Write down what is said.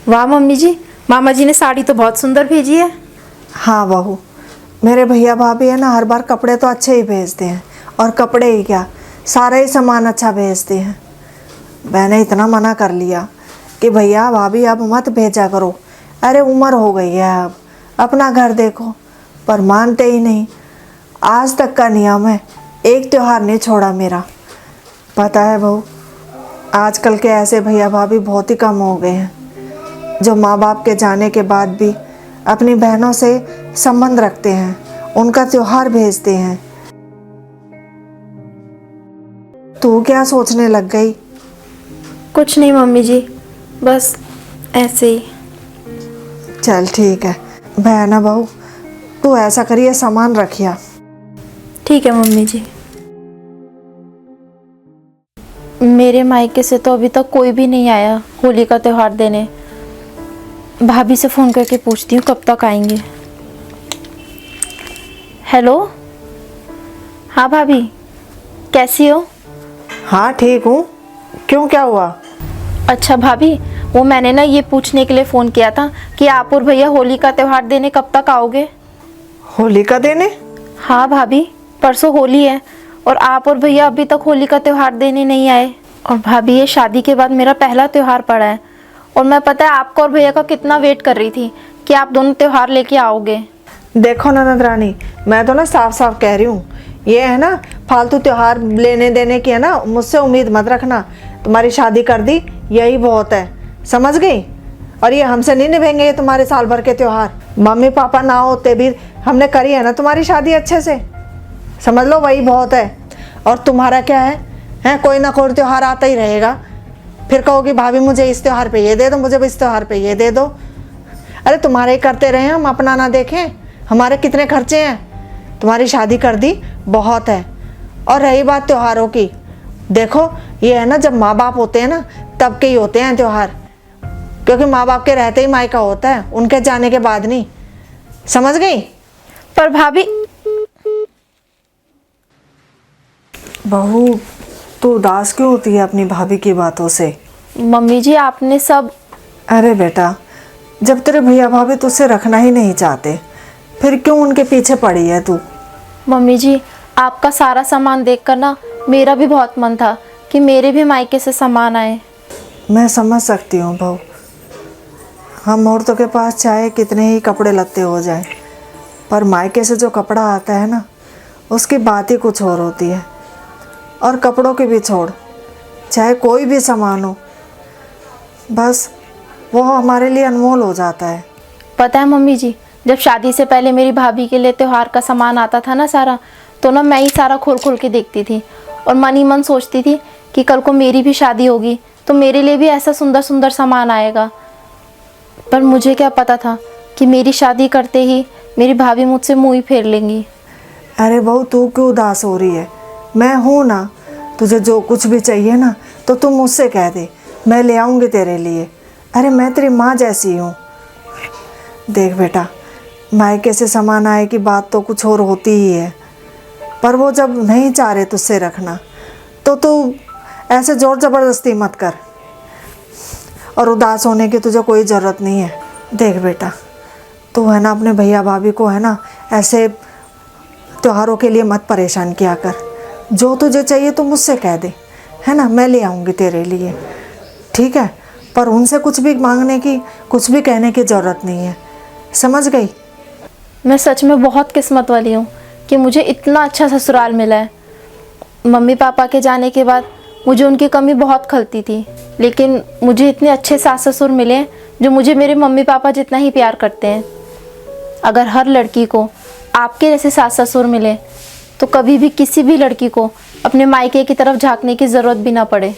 वाह मम्मी जी, मामा जी ने साड़ी तो बहुत सुंदर भेजी है। हाँ बहू, मेरे भैया भाभी है ना, हर बार कपड़े तो अच्छे ही भेजते हैं, और कपड़े ही क्या, सारा ही सामान अच्छा भेजते हैं। मैंने इतना मना कर लिया कि भैया भाभी अब मत भेजा करो, अरे उम्र हो गई है, अब अपना घर देखो, पर मानते ही नहीं। आज तक का नियम है, एक त्योहार नहीं छोड़ा मेरा। पता है बहू, आजकल के ऐसे भैया भाभी बहुत ही कम हो गए हैं, जो माँ बाप के जाने के बाद भी अपनी बहनों से संबंध रखते हैं, उनका त्योहार भेजते हैं। तू क्या सोचने लग गई? कुछ नहीं मम्मी जी, बस ऐसे ही। चल ठीक है बहना बहू, तू ऐसा करिए, सामान रखिया। ठीक है मम्मी जी। मेरे मायके से तो अभी तक कोई भी नहीं आया होली का त्योहार देने। भाभी से फ़ोन करके पूछती हूँ कब तक आएंगे। हेलो, हाँ भाभी, कैसी हो? हाँ ठीक हूँ, क्यों क्या हुआ? अच्छा भाभी, वो मैंने ना ये पूछने के लिए फ़ोन किया था कि आप और भैया होली का त्योहार देने कब तक आओगे? होली का देने? हाँ भाभी, परसों होली है और आप और भैया अभी तक होली का त्योहार देने नहीं आए। और भाभी, ये शादी के बाद मेरा पहला त्योहार पड़ा है और मैं पता है आपका और भैया का कितना वेट कर रही थी कि आप दोनों त्योहार लेके आओगे। देखो ननद रानी, मैं तो ना साफ साफ कह रही हूँ, ये है ना फालतू त्योहार लेने देने की है ना, मुझसे उम्मीद मत रखना। तुम्हारी शादी कर दी, यही बहुत है, समझ गई? और ये हमसे नहीं निभेंगे ये तुम्हारे साल भर के त्योहार। मम्मी पापा ना होते भी हमने करी है ना तुम्हारी शादी अच्छे से, समझ लो वही बहुत है। और तुम्हारा क्या है कोई ना कोई त्योहार आता ही रहेगा, फिर कहोगी भाभी मुझे इस त्योहार पे ये दे दो, मुझे इस त्योहार पे ये दे दो। अरे तुम्हारे ही करते रहे, हम अपना ना देखें? हमारे कितने खर्चे हैं, तुम्हारी शादी कर दी बहुत है। और रही बात त्योहारों की, देखो ये है ना, जब माँ बाप होते हैं ना तब के ही होते हैं त्योहार, क्योंकि माँ बाप के रहते ही मायका होता है, उनके जाने के बाद नहीं, समझ गई? पर भाभी। बहू, तू उदास क्यों होती है अपनी भाभी की बातों से? मम्मी जी, आपने सब। अरे बेटा, जब तेरे भैया भाभी तुझसे रखना ही नहीं चाहते, फिर क्यों उनके पीछे पड़ी है तू? मम्मी जी, आपका सारा सामान देखकर ना मेरा भी बहुत मन था कि मेरे भी मायके से सामान आए। मैं समझ सकती हूँ बहू, हम औरतों के पास चाहे कितने ही कपड़े लत्ते हो जाएं, पर मायके से जो कपड़ा आता है ना, उसकी बात ही कुछ और होती है। और कपड़ों के भी छोड़, चाहे कोई भी सामान हो, बस वो हमारे लिए अनमोल हो जाता है। पता है मम्मी जी, जब शादी से पहले मेरी भाभी के लिए त्योहार का सामान आता था ना सारा, तो ना मैं ही सारा खोल खोल के देखती थी और मन ही मन सोचती थी कि कल को मेरी भी शादी होगी तो मेरे लिए भी ऐसा सुंदर सुंदर सामान आएगा। पर मुझे क्या पता था कि मेरी शादी करते ही मेरी भाभी मुझसे मुँह ही फेर लेंगी। अरे बहू, तू क्यों उदास हो रही है? मैं हूँ ना, तुझे जो कुछ भी चाहिए ना तो तू मुझसे कह दे, मैं ले आऊँगी तेरे लिए। अरे मैं तेरी माँ जैसी हूँ। देख बेटा, मायके से सामान आए की बात तो कुछ और होती ही है, पर वो जब नहीं चाह रहे तुझसे रखना तो तू ऐसे ज़ोर ज़बरदस्ती मत कर, और उदास होने की तुझे कोई ज़रूरत नहीं है। देख बेटा, तू है ना अपने भैया भाभी को है ना ऐसे त्योहारों के लिए मत परेशान किया कर। जो तुझे चाहिए तो मुझसे कह दे, है ना, मैं ले आऊँगी तेरे लिए, ठीक है? पर उनसे कुछ भी मांगने की, कुछ भी कहने की ज़रूरत नहीं है, समझ गई? मैं सच में बहुत किस्मत वाली हूँ कि मुझे इतना अच्छा ससुराल मिला है। मम्मी पापा के जाने के बाद मुझे उनकी कमी बहुत खलती थी, लेकिन मुझे इतने अच्छे सास ससुर मिले जो मुझे मेरे मम्मी पापा जितना ही प्यार करते हैं। अगर हर लड़की को आपके जैसे सास ससुर मिले तो कभी भी किसी भी लड़की को अपने मायके की तरफ झांकने की ज़रूरत भी ना पड़े।